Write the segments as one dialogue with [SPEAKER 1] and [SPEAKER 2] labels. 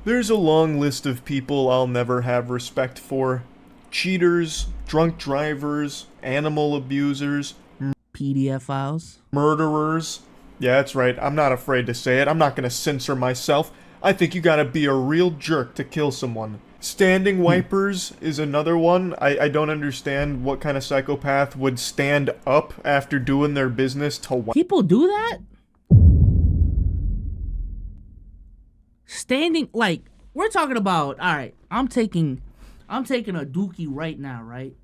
[SPEAKER 1] There's a long list of people I'll never have respect for. Cheaters, drunk drivers, animal abusers,
[SPEAKER 2] PDF files,
[SPEAKER 1] murderers. Yeah, that's right. I'm not afraid to say it. I'm not gonna censor myself. I think you gotta be a real jerk to kill someone. Standing wipers is another one. I don't understand what kind of psychopath would stand up after doing their business to wipe.
[SPEAKER 2] people do that? Standing, like, we're talking about, all right, I'm taking a dookie right now, right?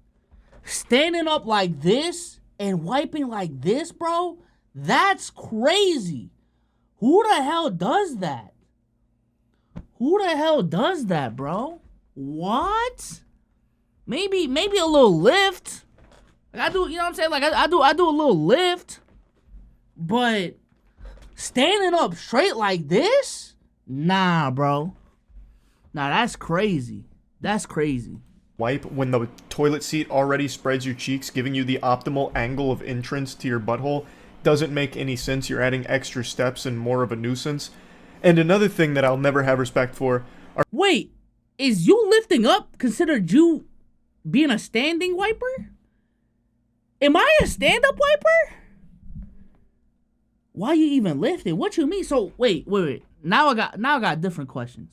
[SPEAKER 2] Standing up like this and wiping like this, bro, that's crazy. Who the hell does that? Who the hell does that, bro? What? Maybe a little lift. Like, I do, you know what I'm saying? Like, I do a little lift. But standing up straight like this? Nah, bro. Nah, that's crazy. That's crazy.
[SPEAKER 1] Wipe when the toilet seat already spreads your cheeks, giving you the optimal angle of entrance to your butthole. Doesn't make any sense. You're adding extra steps and more of a nuisance. And another thing that I'll never have respect for are—
[SPEAKER 2] Wait, is you lifting up considered you being a standing wiper? Am I a stand-up wiper? Why you even lifting? What you mean? So wait. Now I got different questions.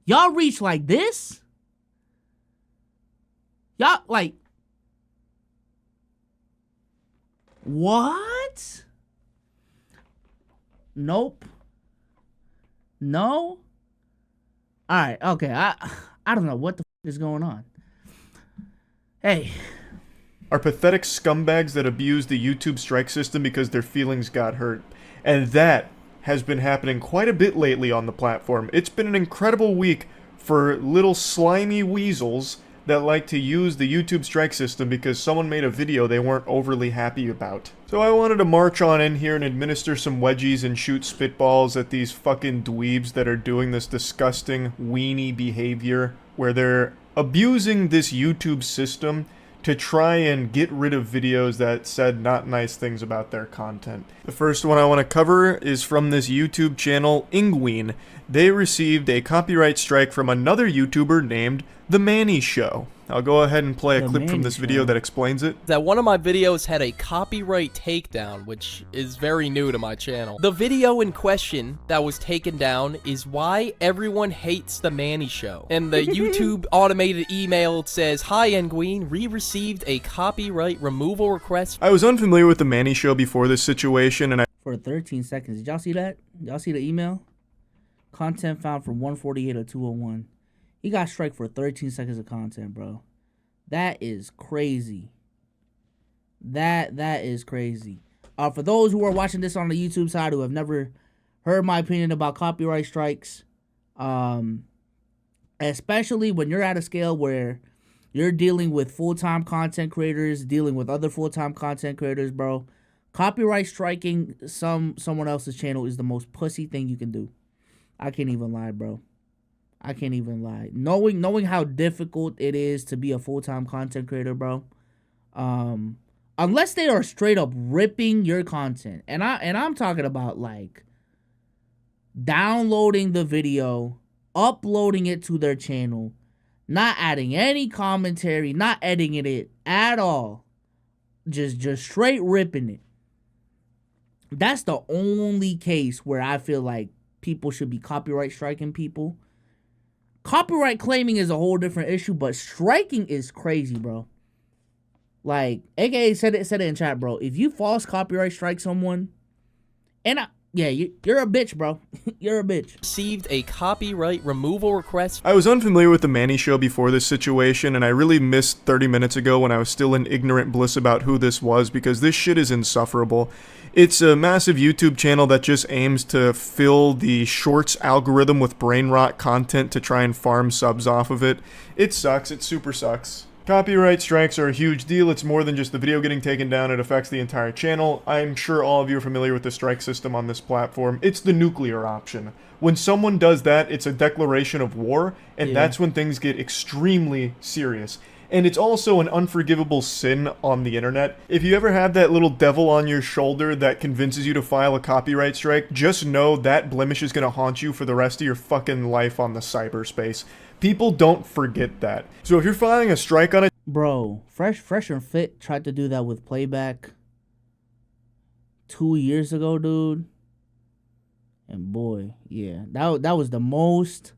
[SPEAKER 2] Y'all reach like this? Y'all like what? Nope. No. All right. Okay. I don't know what the is going on. Hey.
[SPEAKER 1] Are pathetic scumbags that abuse the YouTube strike system because their feelings got hurt. And that has been happening quite a bit lately on the platform. It's been an incredible week for little slimy weasels that like to use the YouTube strike system because someone made a video they weren't overly happy about. So I wanted to march on in here and administer some wedgies and shoot spitballs at these fucking dweebs that are doing this disgusting weenie behavior where they're abusing this YouTube system to try and get rid of videos that said not nice things about their content. The first one I want to cover is from this YouTube channel, Ingween. They received a copyright strike from another YouTuber named The Manny Show. I'll go ahead and play a clip from this video that explains it.
[SPEAKER 3] That one of my videos had a copyright takedown, which is very new to my channel. The video in question that was taken down is why everyone hates The Manny Show. And the YouTube automated email says, "Hi Nguyen, we received a copyright removal request."
[SPEAKER 1] I was unfamiliar with The Manny Show before this situation, and
[SPEAKER 2] For 13 seconds. Did y'all see that? Y'all see the email? Content found from 148 or 201. He got strike for 13 seconds of content, bro. That is crazy. That is crazy. For those who are watching this on the YouTube side who have never heard my opinion about copyright strikes, especially when you're at a scale where you're dealing with full-time content creators, dealing with other full-time content creators, bro, copyright striking someone else's channel is the most pussy thing you can do. I can't even lie, bro. I can't even lie. Knowing how difficult it is to be a full-time content creator, bro. Unless they are straight up ripping your content. And I'm talking about like downloading the video, uploading it to their channel, not adding any commentary, not editing it at all. Just straight ripping it. That's the only case where I feel like people should be copyright striking people. Copyright claiming is a whole different issue, but striking is crazy, bro. Like, AKA said it in chat, bro. If you false copyright strike someone, you're a bitch, bro. You're a bitch.
[SPEAKER 3] Received a copyright removal request.
[SPEAKER 1] I was unfamiliar with The Manny Show before this situation, and I really missed 30 minutes ago when I was still in ignorant bliss about who this was, because this shit is insufferable. It's a massive YouTube channel that just aims to fill the shorts algorithm with brain rot content to try and farm subs off of it. It sucks. It super sucks. Copyright strikes are a huge deal. It's more than just the video getting taken down. It affects the entire channel. I'm sure all of you are familiar with the strike system on this platform. It's the nuclear option. When someone does that, it's a declaration of war, and that's when things get extremely serious. And it's also an unforgivable sin on the internet. If you ever have that little devil on your shoulder that convinces you to file a copyright strike, just know that blemish is gonna haunt you for the rest of your fucking life on the cyberspace. People don't forget that. So if you're filing a strike on it,
[SPEAKER 2] Bro, Fresh and Fit tried to do that with playback 2 years ago, dude. And boy, yeah, that was the most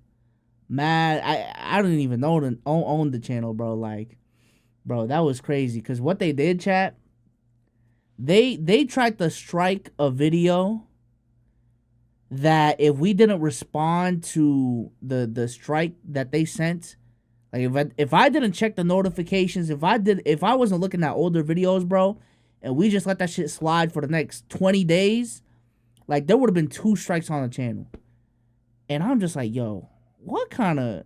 [SPEAKER 2] mad. I don't even own the channel, bro. Like, bro, that was crazy. Cause what they did, chat, they tried to strike a video that if we didn't respond to the strike that they sent. Like if I didn't check the notifications, if I wasn't looking at older videos, bro, and we just let that shit slide for the next 20 days, like there would have been 2 strikes on the channel. And I'm just like, yo, what are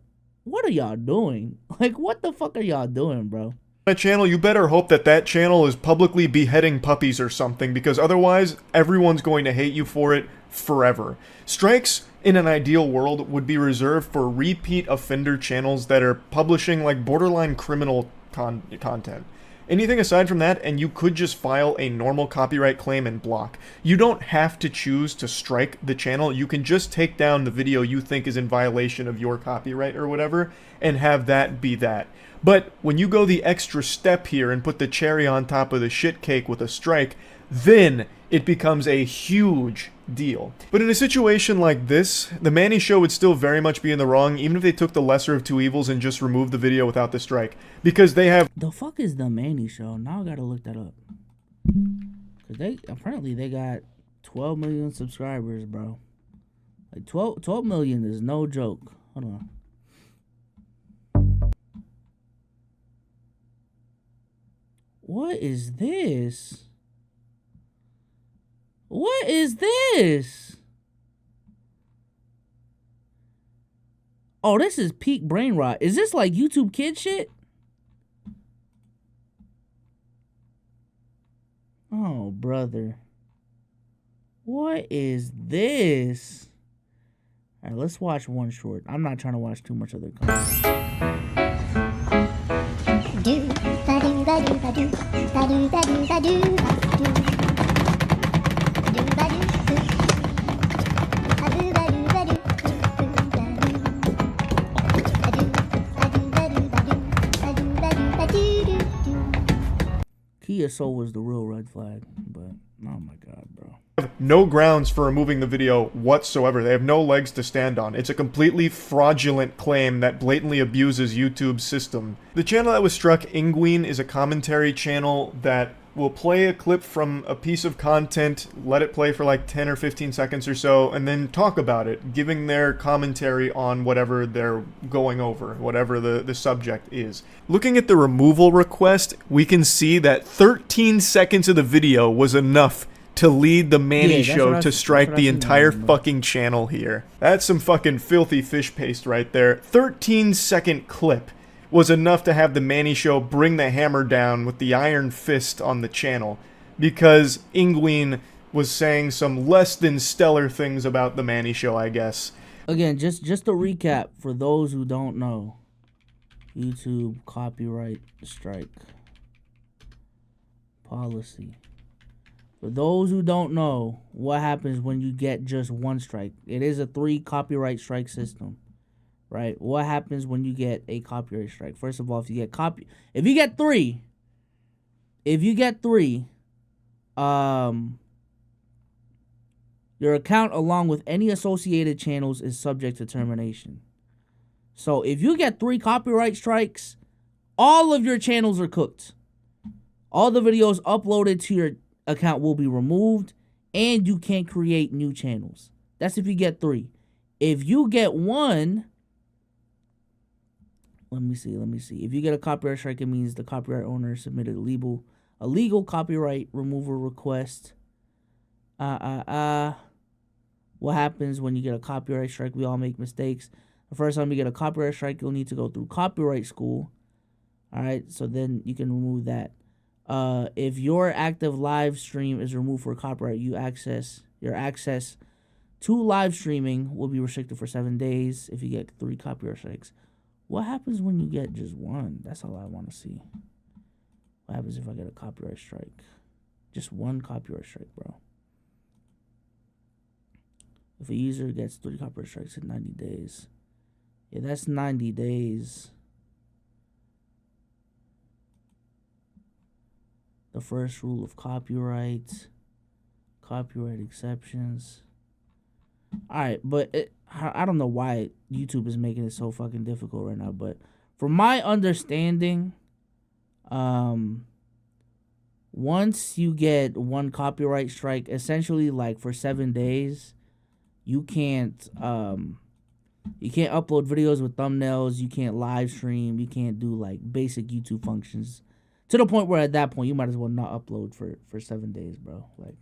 [SPEAKER 2] y'all doing? Like, what the fuck are y'all doing, bro?
[SPEAKER 1] a channel, you better hope that that channel is publicly beheading puppies or something, because otherwise everyone's going to hate you for it forever. Strikes in an ideal world would be reserved for repeat offender channels that are publishing like borderline criminal content. Anything aside from that, and you could just file a normal copyright claim and block. You don't have to choose to strike the channel. You can just take down the video you think is in violation of your copyright or whatever, and have that be that. But when you go the extra step here and put the cherry on top of the shit cake with a strike, then it becomes a huge deal. But in a situation like this, the Manny Show would still very much be in the wrong, even if they took the lesser of two evils and just removed the video without the strike. Because they have...
[SPEAKER 2] The fuck is the Manny Show? Now I gotta look that up. Cause apparently they got 12 million subscribers, bro. Like 12 million is no joke. Hold on. What is this? What is this? Oh, this is peak brain rot. Is this like YouTube kid shit? Oh, brother. What is this? All right, let's watch one short. I'm not trying to watch too much other content. Kia Soul was the real red flag, but oh my god, bro.
[SPEAKER 1] No grounds for removing the video whatsoever. They have no legs to stand on. It's a completely fraudulent claim that blatantly abuses YouTube's system. The channel that was struck, Ingween, is a commentary channel that will play a clip from a piece of content, let it play for like 10 or 15 seconds or so, and then talk about it, giving their commentary on whatever they're going over, whatever the subject is. Looking at the removal request, we can see that 13 seconds of the video was enough to lead the Manny Show to strike the entire fucking channel here. That's some fucking filthy fish paste right there. 13-second clip was enough to have the Manny Show bring the hammer down with the iron fist on the channel, because Ingween was saying some less than stellar things about the Manny Show, I guess.
[SPEAKER 2] Again, just to recap for those who don't know, YouTube copyright strike policy. For those who don't know, what happens when you get just one strike? It is a 3 copyright strike system, right? What happens when you get a copyright strike? First of all, if you get three, your account along with any associated channels is subject to termination. So if you get 3 copyright strikes, all of your channels are cooked. All the videos uploaded to your account will be removed, and you can't create new channels. That's if you get 3. If you get 1, let me see. If you get a copyright strike, it means the copyright owner submitted a legal copyright removal request. What happens when you get a copyright strike? We all make mistakes. The first time you get a copyright strike, you'll need to go through copyright school. All right, so then you can remove that. If your active live stream is removed for copyright, your access to live streaming will be restricted for 7 days if you get 3 copyright strikes. What happens when you get just one? That's all I want to see. What happens if I get a copyright strike? Just one copyright strike, bro. If a user gets 3 copyright strikes in 90 days. Yeah, that's 90 days. The first rule of copyright. Copyright exceptions. Alright, but I don't know why YouTube is making it so fucking difficult right now, but from my understanding, once you get one copyright strike, essentially like for 7 days, you can't upload videos with thumbnails, you can't live stream, you can't do like basic YouTube functions. To the point where at that point you might as well not upload for 7 days, bro. Like,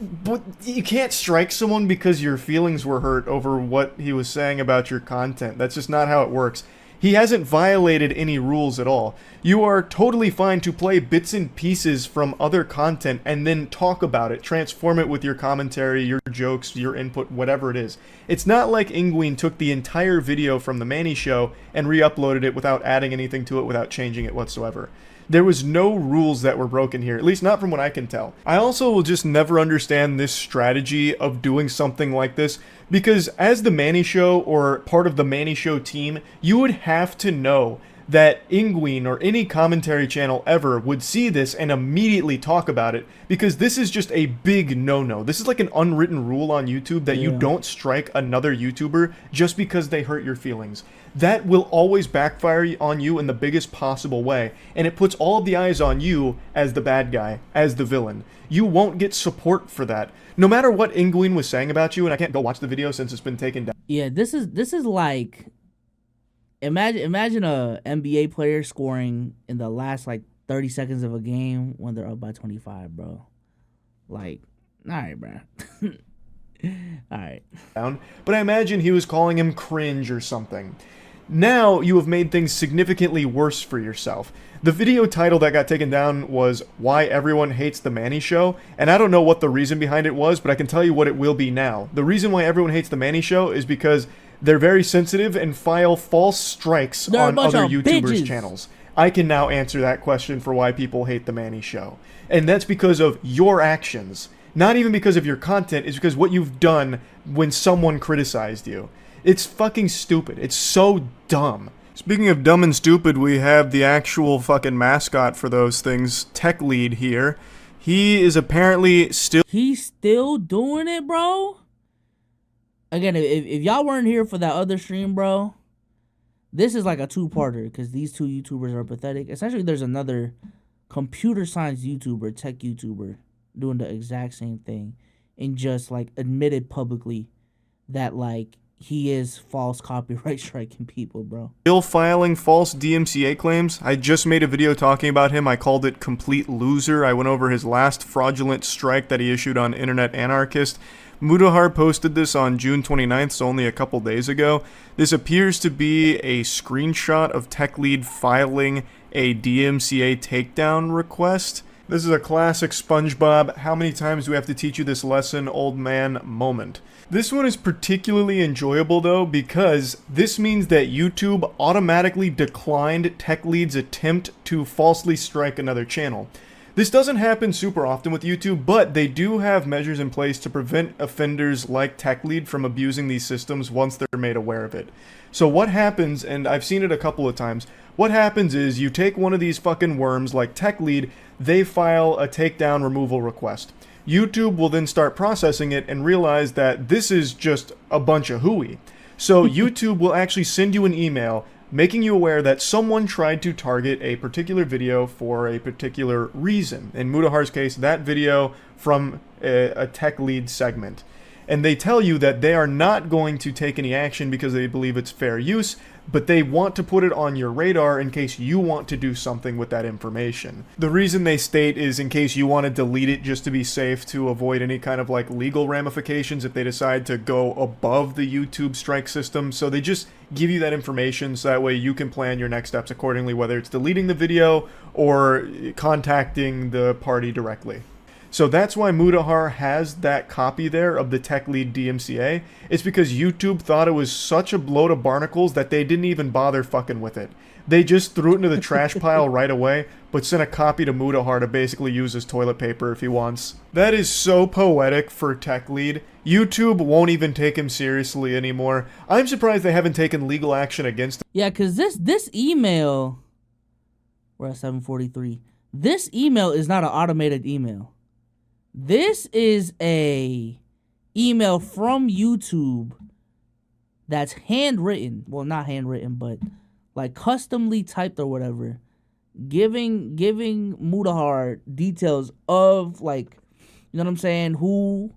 [SPEAKER 1] but you can't strike someone because your feelings were hurt over what he was saying about your content. That's just not how it works. He hasn't violated any rules at all. You are totally fine to play bits and pieces from other content and then talk about it, transform it with your commentary, your jokes, your input, whatever it is. It's not like Ingween took the entire video from the Manny Show and re-uploaded it without adding anything to it, without changing it whatsoever. There was no rules that were broken here, at least not from what I can tell. I also will just never understand this strategy of doing something like this, because as the Manny Show or part of the Manny Show team, you would have to know that Ingween or any commentary channel ever would see this and immediately talk about it, because this is just a big no-no. This is like an unwritten rule on YouTube that you don't strike another YouTuber just because they hurt your feelings. That will always backfire on you in the biggest possible way, and it puts all of the eyes on you as the bad guy, as the villain. You won't get support for that. No matter what Ingween was saying about you, and I can't go watch the video since it's been taken down.
[SPEAKER 2] Yeah, this is like, imagine a NBA player scoring in the last like 30 seconds of a game when they're up by 25, bro. Like, all right, bro. All right.
[SPEAKER 1] But I imagine he was calling him cringe or something. Now you have made things significantly worse for yourself. The video title that got taken down was Why Everyone Hates the Manny Show, and I don't know what the reason behind it was, but I can tell you what it will be now. The reason why everyone hates the Manny Show is because they're very sensitive and file false strikes on other YouTubers' channels. I can now answer that question for why people hate the Manny Show. And that's because of your actions. Not even because of your content, it's because what you've done when someone criticized you. It's fucking stupid. It's so dumb. Speaking of dumb and stupid, we have the actual fucking mascot for those things, TechLead here. He is apparently still...
[SPEAKER 2] He's still doing it, bro? Again, if y'all weren't here for that other stream, bro, this is like a two-parter, because these two YouTubers are pathetic. Essentially, there's another computer science YouTuber, tech YouTuber, doing the exact same thing, and just, like, admitted publicly that, like, he is false copyright striking people, bro.
[SPEAKER 1] Still filing false DMCA claims. I just made a video talking about him. I called it Complete Loser. I went over his last fraudulent strike that he issued on Internet Anarchist. Mudahar posted this on June 29th, so only a couple days ago. This appears to be a screenshot of TechLead filing a DMCA takedown request. This is a classic SpongeBob, how many times do we have to teach you this lesson, old man moment. This one is particularly enjoyable though, because this means that YouTube automatically declined TechLead's attempt to falsely strike another channel. This doesn't happen super often with YouTube, but they do have measures in place to prevent offenders like TechLead from abusing these systems once they're made aware of it. So what happens, and I've seen it a couple of times, what happens is you take one of these fucking worms like TechLead, they file a takedown removal request. YouTube will then start processing it and realize that this is just a bunch of hooey. So YouTube will actually send you an email making you aware that someone tried to target a particular video for a particular reason. In Mudahar's case, that video from a TechLead segment. And they tell you that they are not going to take any action because they believe it's fair use, but they want to put it on your radar in case you want to do something with that information. The reason they state is in case you want to delete it just to be safe, to avoid any kind of like legal ramifications if they decide to go above the YouTube strike system. So they just give you that information so that way you can plan your next steps accordingly, whether it's deleting the video or contacting the party directly. So that's why Mudahar has that copy there of the TechLead DMCA. It's because YouTube thought it was such a load of barnacles that they didn't even bother fucking with it. They just threw it into the trash pile right away, but sent a copy to Mudahar to basically use as toilet paper if he wants. That is so poetic for TechLead. YouTube won't even take him seriously anymore. I'm surprised they haven't taken legal action against him.
[SPEAKER 2] Yeah, because this email, we're at 7:43. This email is not an automated email. This is a email from YouTube that's handwritten. Well, not handwritten, but like customly typed or whatever, giving Mudahar details of, like, you know what I'm saying, who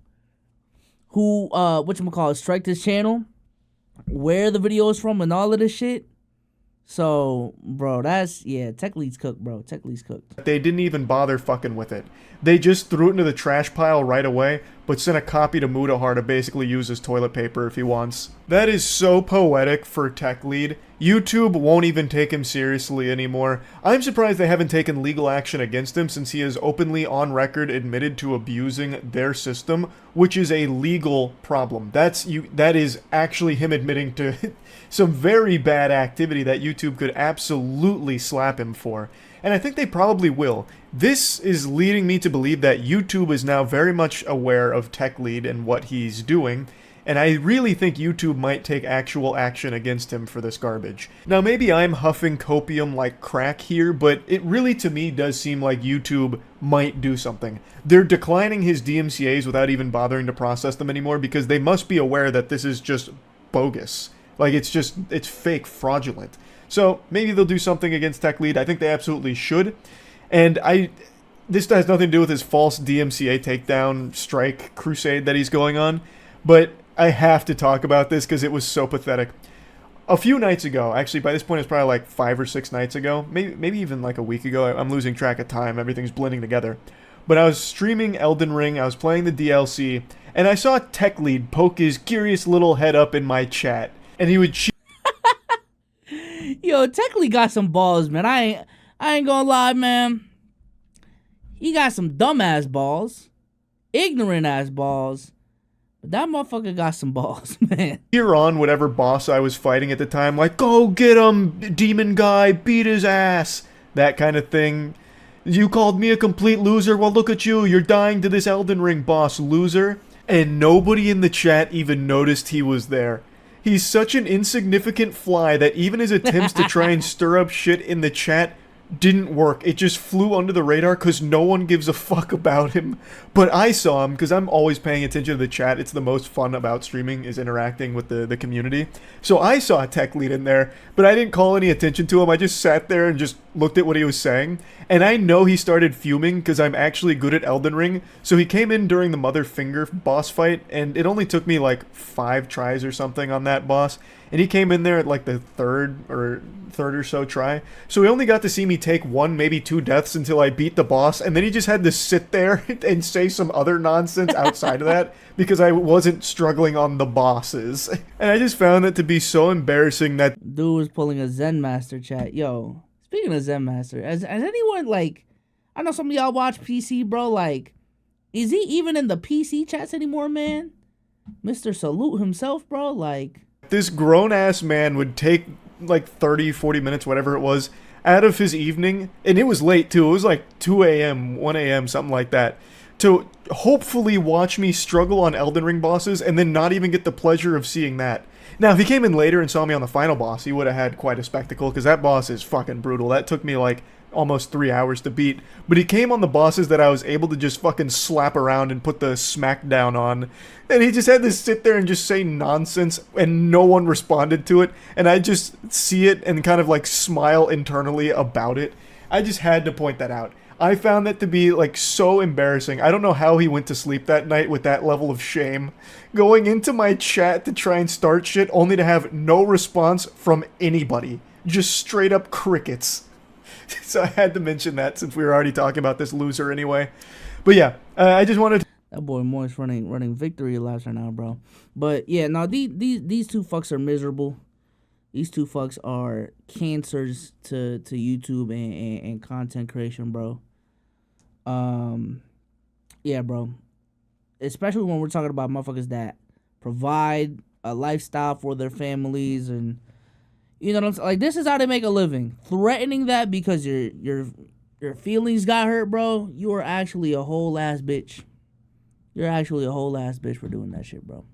[SPEAKER 2] whatchamacallit, striked his channel, where the video is from, and all of this shit. So, bro, that's, yeah, TechLead's cooked, bro. TechLead's cooked.
[SPEAKER 1] They didn't even bother fucking with it. They just threw it into the trash pile right away, but sent a copy to Mudahar to basically use as toilet paper if he wants. That is so poetic for TechLead. YouTube won't even take him seriously anymore. I'm surprised they haven't taken legal action against him since he has openly on record admitted to abusing their system, which is a legal problem. That is actually him admitting to some very bad activity that YouTube could absolutely slap him for. And I think they probably will. This is leading me to believe that YouTube is now very much aware of TechLead and what he's doing, and I really think YouTube might take actual action against him for this garbage. Now, maybe I'm huffing copium like crack here, but it really to me does seem like YouTube might do something. They're declining his DMCAs without even bothering to process them anymore because they must be aware that this is just bogus. Like, it's fake, fraudulent. So maybe they'll do something against TechLead. I think they absolutely should. And this has nothing to do with his false DMCA takedown strike crusade that he's going on, but I have to talk about this because it was so pathetic. A few nights ago, actually by this point it's probably like 5 or 6 nights ago, maybe even like a week ago, I'm losing track of time, everything's blending together. But I was streaming Elden Ring, I was playing the DLC, and I saw TechLead poke his curious little head up in my chat, and he would
[SPEAKER 2] Yo, TechLead got some balls, man. I ain't gonna lie, man. He got some dumbass balls, ignorant ass balls. But that motherfucker got some balls, man.
[SPEAKER 1] cheer on whatever boss I was fighting at the time, like, go get him, demon guy, beat his ass, that kind of thing. You called me a complete loser, well look at you, you're dying to this Elden Ring boss, loser. And nobody in the chat even noticed he was there. He's such an insignificant fly that even his attempts to try and stir up shit in the chat didn't work. It just flew under the radar because no one gives a fuck about him. But I saw him because I'm always paying attention to the chat. It's the most fun about streaming is interacting with the community. So I saw TechLead in there, but I didn't call any attention to him. I just sat there and just looked at what he was saying. And I know he started fuming because I'm actually good at Elden Ring. So he came in during the Mother Finger boss fight, and it only took me like 5 tries or something on that boss. And he came in there at like the third or so try. So he only got to see me take 1, maybe 2 deaths until I beat the boss. And then he just had to sit there and say some other nonsense outside of that because I wasn't struggling on the bosses. And I just found that to be so embarrassing that
[SPEAKER 2] Dude was pulling a Zen Master chat. Yo, speaking of Zen Master, has anyone, like, I know some of y'all watch PC, bro. Like, is he even in the PC chats anymore, man? Mr. Salute himself, bro. Like,
[SPEAKER 1] this grown-ass man would take like 30, 40 minutes, whatever it was, out of his evening, and it was late too, it was like 2 a.m., 1 a.m., something like that, to hopefully watch me struggle on Elden Ring bosses and then not even get the pleasure of seeing that. Now, if he came in later and saw me on the final boss, he would have had quite a spectacle, because that boss is fucking brutal. That took me like almost 3 hours to beat. But he came on the bosses that I was able to just fucking slap around and put the smackdown on. And he just had to sit there and just say nonsense, and no one responded to it. And I just see it and kind of like smile internally about it. I just had to point that out. I found that to be like so embarrassing. I don't know how he went to sleep that night with that level of shame. Going into my chat to try and start shit only to have no response from anybody. Just straight up crickets. So I had to mention that since we were already talking about this loser anyway. But yeah, I just wanted to...
[SPEAKER 2] That boy Morris running victory laps right now, bro. But yeah, no, these two fucks are miserable. These two fucks are cancers to YouTube and content creation, bro. Yeah, Yeah, bro. Especially when we're talking about motherfuckers that provide a lifestyle for their families, and you know what I'm saying? Like, this is how they make a living. Threatening that because your feelings got hurt, bro. You are actually a whole ass bitch. You're actually a whole ass bitch for doing that shit, bro.